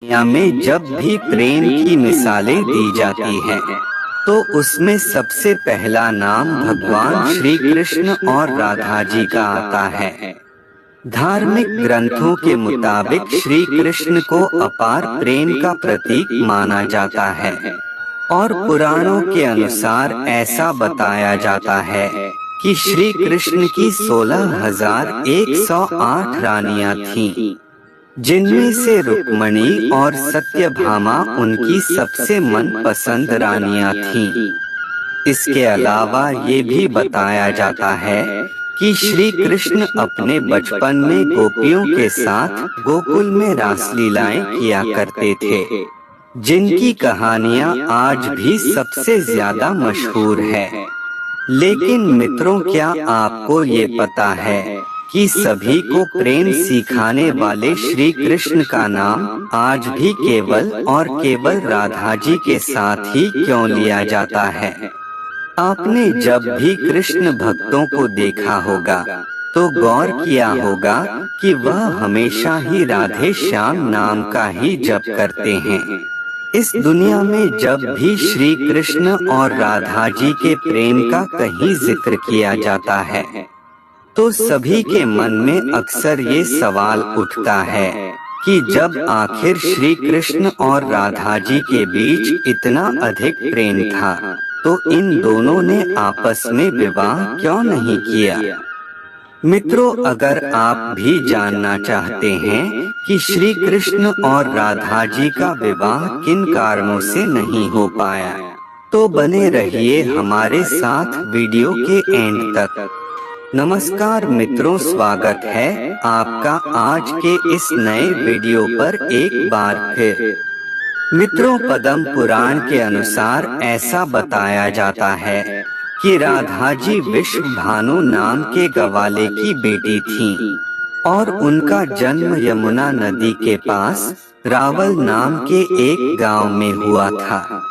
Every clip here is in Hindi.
दुनिया में जब भी प्रेम की मिसालें दी जाती हैं, तो उसमें सबसे पहला नाम भगवान श्री कृष्ण और राधा जी का आता है। धार्मिक ग्रंथों के मुताबिक श्री कृष्ण को अपार प्रेम का प्रतीक माना जाता है और पुराणों के अनुसार ऐसा बताया जाता है कि श्री कृष्ण की 16,108 रानियां थीं, जिनमें से रुक्मणी और सत्यभामा उनकी सबसे मनपसंद रानियां थीं। इसके अलावा ये भी बताया जाता है कि श्री कृष्ण अपने बचपन में गोपियों के साथ गोकुल में रासलीलाएं किया करते थे, जिनकी कहानियां आज भी सबसे ज्यादा मशहूर है। लेकिन मित्रों, क्या आपको ये पता है कि सभी को प्रेम सिखाने वाले श्री कृष्ण का नाम आज भी केवल और केवल राधा जी के साथ ही क्यों लिया जाता है? आपने जब भी कृष्ण भक्तों को देखा होगा तो गौर किया होगा कि वह हमेशा ही राधे श्याम नाम का ही जप करते हैं। इस दुनिया में जब भी श्री कृष्ण और राधा जी के प्रेम का कहीं जिक्र किया जाता है, तो सभी के मन में अक्सर ये सवाल उठता है कि जब आखिर श्री कृष्ण और राधा जी के बीच इतना अधिक प्रेम था, तो इन दोनों ने आपस में विवाह क्यों नहीं किया? मित्रों, अगर आप भी जानना चाहते हैं कि श्री कृष्ण और राधा जी का विवाह किन कारणों से नहीं हो पाया, तो बने रहिए हमारे साथ वीडियो के एंड तक। नमस्कार मित्रों, स्वागत है आपका आज के इस नए वीडियो पर एक बार फिर। मित्रों, पद्म पुराण के अनुसार ऐसा बताया जाता है कि राधा जी विश्वभानु नाम के गवाले की बेटी थीं और उनका जन्म यमुना नदी के पास रावल नाम के एक गांव में हुआ था।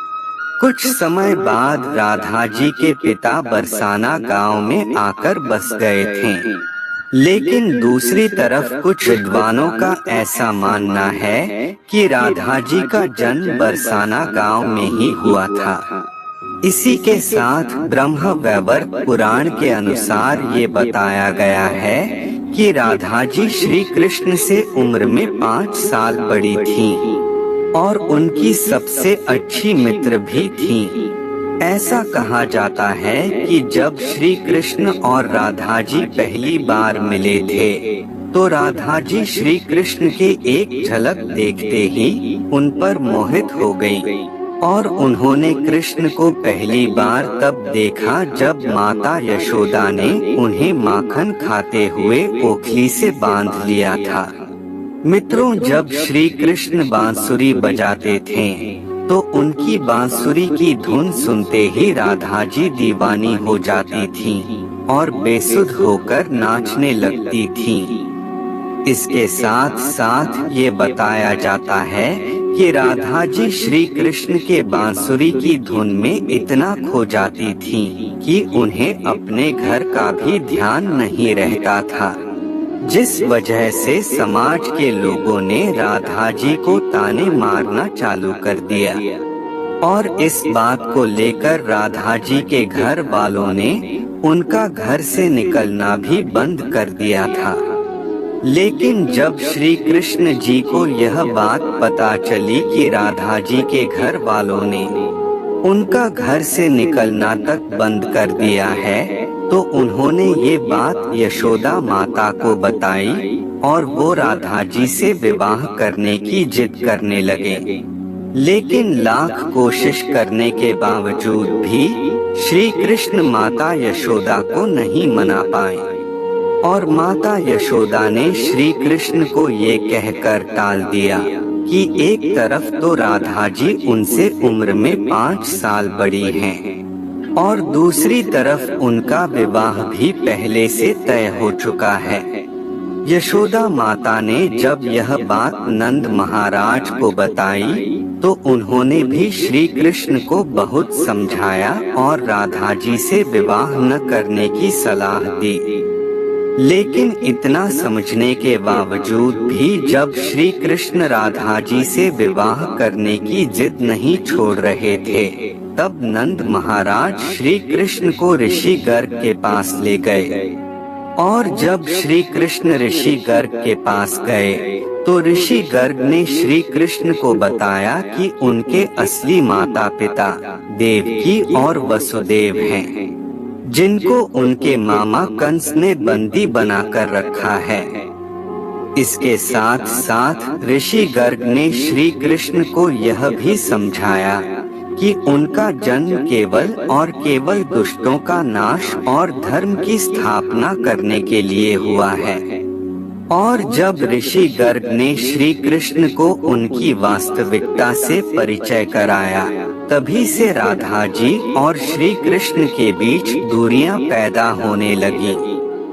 कुछ समय बाद राधा जी के पिता बरसाना गांव में आकर बस गए थे, लेकिन दूसरी तरफ कुछ विद्वानों का ऐसा मानना है कि राधा जी का जन्म बरसाना गांव में ही हुआ था। इसी के साथ ब्रह्म वैवर्त पुराण के अनुसार ये बताया गया है कि राधा जी श्री कृष्ण से उम्र में 5 साल बड़ी थीं और उनकी सबसे अच्छी मित्र भी थीं। ऐसा कहा जाता है कि जब श्री कृष्ण और राधा जी पहली बार मिले थे, तो राधा जी श्री कृष्ण के एक झलक देखते ही उन पर मोहित हो गई और उन्होंने कृष्ण को पहली बार तब देखा जब माता यशोदा ने उन्हें माखन खाते हुए ओखली से बांध लिया था। मित्रों, जब श्री कृष्ण बांसुरी बजाते थे तो उनकी बांसुरी की धुन सुनते ही राधा जी दीवानी हो जाती थीं और बेसुध होकर नाचने लगती थीं। इसके साथ साथ ये बताया जाता है कि राधा जी श्री कृष्ण के बांसुरी की धुन में इतना खो जाती थीं कि उन्हें अपने घर का भी ध्यान नहीं रहता था, जिस वजह से समाज के लोगों ने राधा जी को ताने मारना चालू कर दिया और इस बात को लेकर राधा जी के घर वालों ने उनका घर से निकलना भी बंद कर दिया था। लेकिन जब श्री कृष्ण जी को यह बात पता चली कि राधा जी के घर वालों ने उनका घर से निकलना तक बंद कर दिया है, तो उन्होंने ये बात यशोदा माता को बताई और वो राधा जी से विवाह करने की जिद करने लगे। लेकिन लाख कोशिश करने के बावजूद भी श्री कृष्ण माता यशोदा को नहीं मना पाए और माता यशोदा ने श्री कृष्ण को ये कहकर टाल दिया कि एक तरफ तो राधा जी उनसे उम्र में 5 साल बड़ी हैं और दूसरी तरफ उनका विवाह भी पहले से तय हो चुका है। यशोदा माता ने जब यह बात नंद महाराज को बताई तो उन्होंने भी श्री कृष्ण को बहुत समझाया और राधा जी से विवाह न करने की सलाह दी। लेकिन इतना समझने के बावजूद भी जब श्री कृष्ण राधा जी से विवाह करने की जिद नहीं छोड़ रहे थे, तब नंद महाराज श्री कृष्ण को ऋषि गर्ग के पास ले गए। और जब श्री कृष्ण ऋषि गर्ग के पास गए तो ऋषि गर्ग ने श्री कृष्ण को बताया कि उनके असली माता पिता देवकी और वसुदेव हैं, जिनको उनके मामा कंस ने बंदी बनाकर रखा है। इसके साथ साथ ऋषि गर्ग ने श्री कृष्ण को यह भी समझाया कि उनका जन्म केवल और केवल दुष्टों का नाश और धर्म की स्थापना करने के लिए हुआ है। और जब ऋषि गर्ग ने श्री कृष्ण को उनकी वास्तविकता से परिचय कराया, तभी से राधा जी और श्री कृष्ण के बीच दूरियां पैदा होने लगी।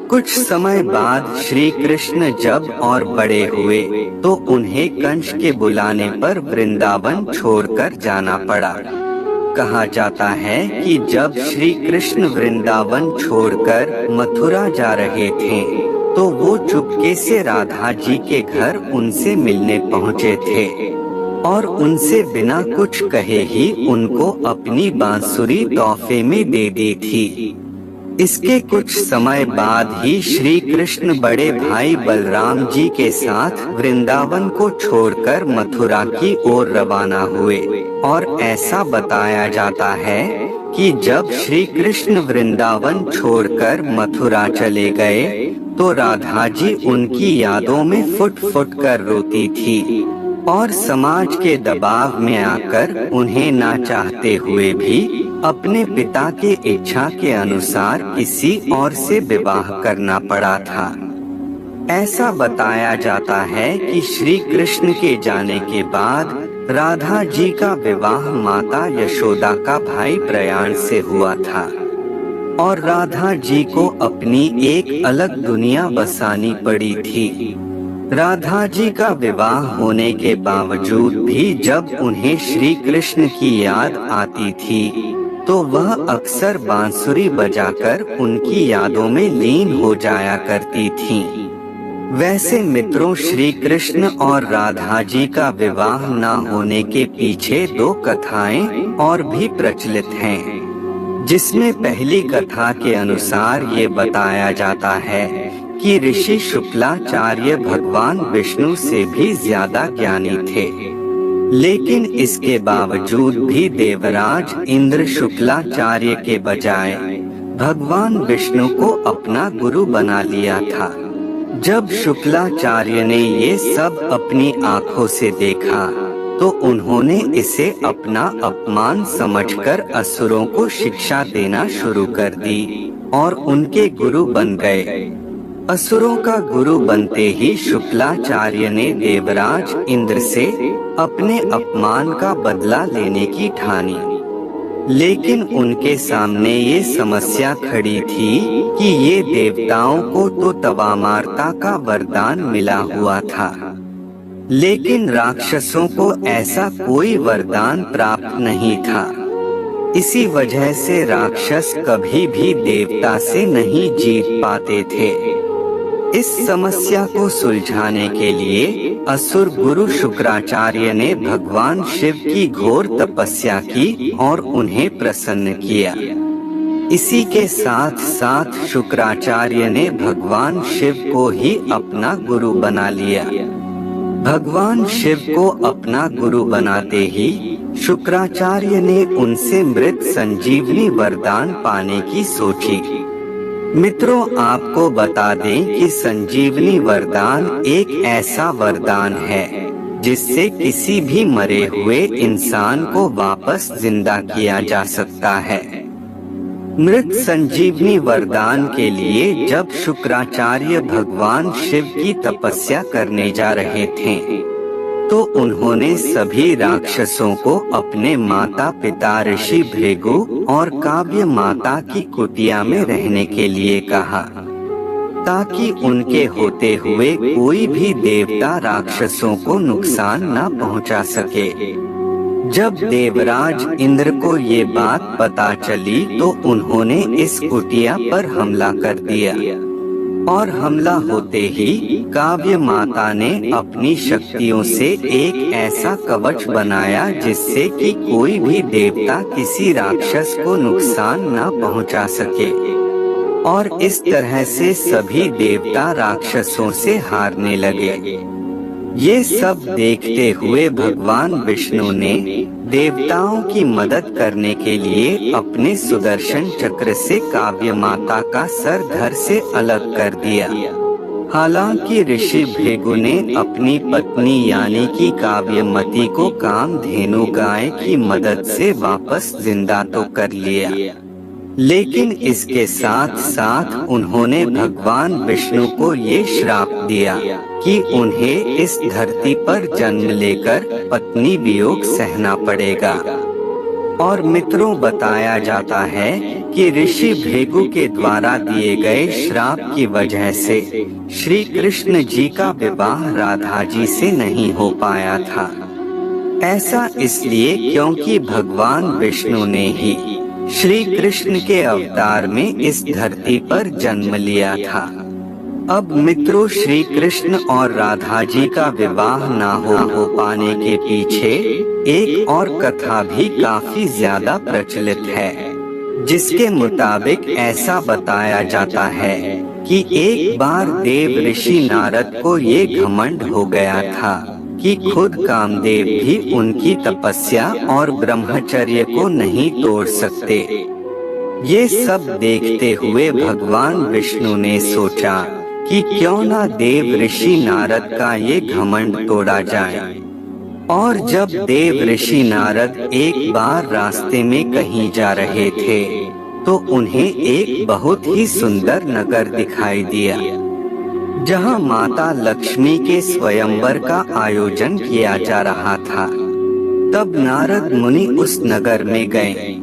कुछ समय बाद श्री कृष्ण जब और बड़े हुए तो उन्हें कंस के बुलाने पर वृंदावन छोड़कर जाना पड़ा। कहा जाता है कि जब श्री कृष्ण वृंदावन छोड़कर मथुरा जा रहे थे तो वो चुपके से राधा जी के घर उनसे मिलने पहुँचे थे और उनसे बिना कुछ कहे ही उनको अपनी बांसुरी तोहफे में दे दी थी। इसके कुछ समय बाद ही श्री कृष्ण बड़े भाई बलराम जी के साथ वृंदावन को छोड़कर मथुरा की ओर रवाना हुए। और ऐसा बताया जाता है कि जब श्री कृष्ण वृंदावन छोड़कर मथुरा चले गए तो राधा जी उनकी यादों में फुट फुट कर रोती थी और समाज के दबाव में आकर उन्हें ना चाहते हुए भी अपने पिता के इच्छा के अनुसार किसी और से विवाह करना पड़ा था। ऐसा बताया जाता है कि श्री कृष्ण के जाने के बाद राधा जी का विवाह माता यशोदा का भाई प्रयाण से हुआ था और राधा जी को अपनी एक अलग दुनिया बसानी पड़ी थी। राधा जी का विवाह होने के बावजूद भी जब उन्हें श्री कृष्ण की याद आती थी तो वह अक्सर बांसुरी बजाकर उनकी यादों में लीन हो जाया करती थीं। वैसे मित्रों, श्री कृष्ण और राधा जी का विवाह न होने के पीछे दो कथाएं और भी प्रचलित हैं, जिसमें पहली कथा के अनुसार ये बताया जाता है कि ऋषि शुक्लाचार्य भगवान विष्णु से भी ज्यादा ज्ञानी थे, लेकिन इसके बावजूद भी देवराज इंद्र शुक्लाचार्य के बजाय भगवान विष्णु को अपना गुरु बना लिया था। जब शुक्लाचार्य ने ये सब अपनी आंखों से देखा तो उन्होंने इसे अपना अपमान समझकर असुरों को शिक्षा देना शुरू कर दी और उनके गुरु बन गए। असुरों का गुरु बनते ही शुक्लाचार्य ने देवराज इंद्र से अपने अपमान का बदला लेने की ठानी, लेकिन उनके सामने ये समस्या खड़ी थी कि ये देवताओं को तो तवामारता का वरदान मिला हुआ था, लेकिन राक्षसों को ऐसा कोई वरदान प्राप्त नहीं था। इसी वजह से राक्षस कभी भी देवता से नहीं जीत पाते थे। इस समस्या को सुलझाने के लिए असुर गुरु शुक्राचार्य ने भगवान शिव की घोर तपस्या की और उन्हें प्रसन्न किया। इसी के साथ साथ शुक्राचार्य ने भगवान शिव को ही अपना गुरु बना लिया। भगवान शिव को अपना गुरु बनाते ही शुक्राचार्य ने उनसे मृत संजीवनी वरदान पाने की सोची। मित्रों, आपको बता दें कि संजीवनी वरदान एक ऐसा वरदान है जिससे किसी भी मरे हुए इंसान को वापस जिंदा किया जा सकता है। मृत संजीवनी वरदान के लिए जब शुक्राचार्य भगवान शिव की तपस्या करने जा रहे थे तो उन्होंने सभी राक्षसों को अपने माता पिता ऋषि भृगु और काव्य माता की कुटिया में रहने के लिए कहा, ताकि उनके होते हुए कोई भी देवता राक्षसों को नुकसान न पहुंचा सके। जब देवराज इंद्र को ये बात पता चली तो उन्होंने इस कुटिया पर हमला कर दिया। और हमला होते ही काव्य माता ने अपनी शक्तियों से एक ऐसा कवच बनाया जिससे कि कोई भी देवता किसी राक्षस को नुकसान न पहुंचा सके, और इस तरह से सभी देवता राक्षसों से हारने लगे। ये सब देखते हुए भगवान विष्णु ने देवताओं की मदद करने के लिए अपने सुदर्शन चक्र से काव्य माता का सर धड़ से अलग कर दिया। हालांकि ऋषि भृगु ने अपनी पत्नी यानी कि काव्यमती को कामधेनु गाय की मदद से वापस जिंदा तो कर लिया, लेकिन इसके साथ साथ उन्होंने भगवान विष्णु को ये श्राप दिया कि उन्हें इस धरती पर जन्म लेकर पत्नी वियोग सहना पड़ेगा। और मित्रों, बताया जाता है कि ऋषि भृगु के द्वारा दिए गए श्राप की वजह से श्री कृष्ण जी का विवाह राधा जी से नहीं हो पाया था। ऐसा इसलिए क्योंकि भगवान विष्णु ने ही श्री कृष्ण के अवतार में इस धरती पर जन्म लिया था। अब मित्रों, श्री कृष्ण और राधा जी का विवाह ना हो पाने के पीछे एक और कथा भी काफी ज्यादा प्रचलित है, जिसके मुताबिक ऐसा बताया जाता है कि एक बार देव ऋषि नारद को ये घमंड हो गया था कि खुद कामदेव भी उनकी तपस्या और ब्रह्मचर्य को नहीं तोड़ सकते। ये सब देखते हुए भगवान विष्णु ने सोचा कि क्यों ना देव ऋषि नारद का ये घमंड तोड़ा जाए। और जब देव ऋषि नारद एक बार रास्ते में कहीं जा रहे थे तो उन्हें एक बहुत ही सुंदर नगर दिखाई दिया, जहां माता लक्ष्मी के स्वयंवर का आयोजन किया जा रहा था। तब नारद मुनि उस नगर में गए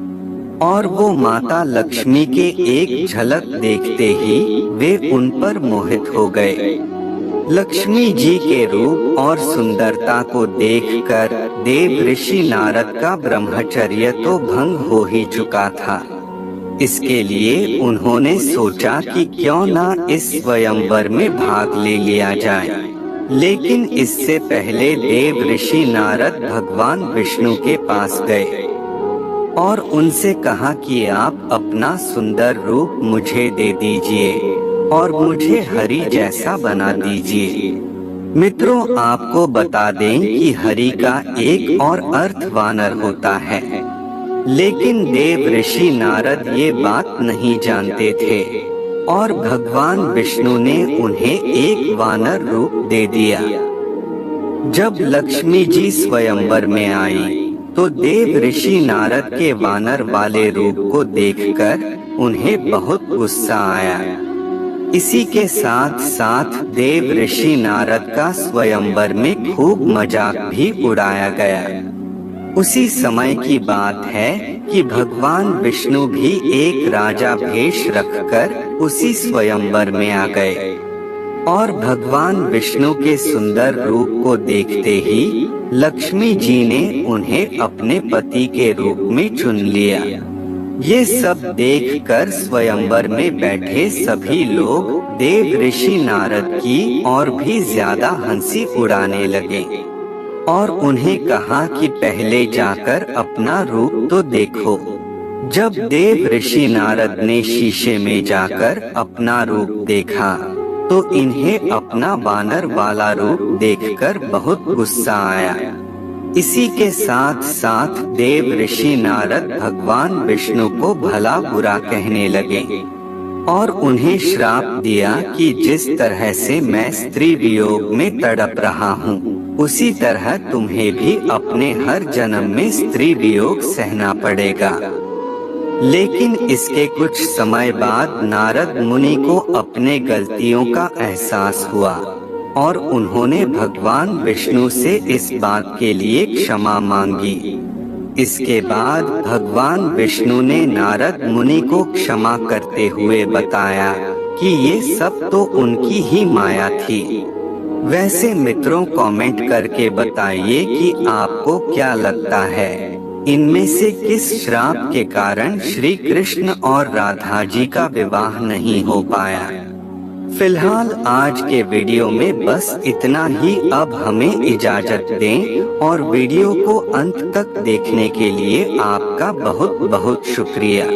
और वो माता लक्ष्मी के एक झलक देखते ही वे उन पर मोहित हो गए। लक्ष्मी जी के रूप और सुंदरता को देखकर देव ऋषि नारद का ब्रह्मचर्य तो भंग हो ही चुका था। इसके लिए उन्होंने सोचा कि क्यों ना इस स्वयंवर में भाग ले लिया जाए। लेकिन इससे पहले देव ऋषि नारद भगवान विष्णु के पास गए और उनसे कहा कि आप अपना सुंदर रूप मुझे दे दीजिए और मुझे हरि जैसा बना दीजिए। मित्रों, आपको बता दें कि हरि का एक और अर्थ वानर होता है, लेकिन देव ऋषि नारद ये बात नहीं जानते थे और भगवान विष्णु ने उन्हें एक वानर रूप दे दिया। जब लक्ष्मी जी स्वयंवर में आई तो देव ऋषि नारद के वानर वाले रूप को देखकर उन्हें बहुत गुस्सा आया। इसी के साथ साथ देव ऋषि नारद का स्वयंवर में खूब मजाक भी उड़ाया गया। उसी समय की बात है कि भगवान विष्णु भी एक राजा भेष रखकर उसी स्वयंवर में आ गए और भगवान विष्णु के सुंदर रूप को देखते ही लक्ष्मी जी ने उन्हें अपने पति के रूप में चुन लिया। ये सब देखकर स्वयंवर में बैठे सभी लोग देव ऋषि नारद की और भी ज्यादा हंसी उड़ाने लगे और उन्हें कहा कि पहले जाकर अपना रूप तो देखो। जब देव ऋषि नारद ने शीशे में जाकर अपना रूप देखा तो इन्हें अपना वानर वाला रूप देखकर बहुत गुस्सा आया। इसी के साथ साथ देव ऋषि नारद भगवान विष्णु को भला बुरा कहने लगे और उन्हें श्राप दिया कि जिस तरह से मैं स्त्री वियोग में तड़प रहा हूँ, उसी तरह तुम्हें भी अपने हर जन्म में स्त्री वियोग सहना पड़ेगा। लेकिन इसके कुछ समय बाद नारद मुनि को अपने गलतियों का एहसास हुआ और उन्होंने भगवान विष्णु से इस बात के लिए क्षमा मांगी। इसके बाद भगवान विष्णु ने नारद मुनि को क्षमा करते हुए बताया कि ये सब तो उनकी ही माया थी। वैसे मित्रों, कमेंट करके बताइए कि आपको क्या लगता है, इनमें से किस श्राप के कारण श्री कृष्ण और राधा जी का विवाह नहीं हो पाया। फिलहाल आज के वीडियो में बस इतना ही। अब हमें इजाजत दें और वीडियो को अंत तक देखने के लिए आपका बहुत बहुत शुक्रिया।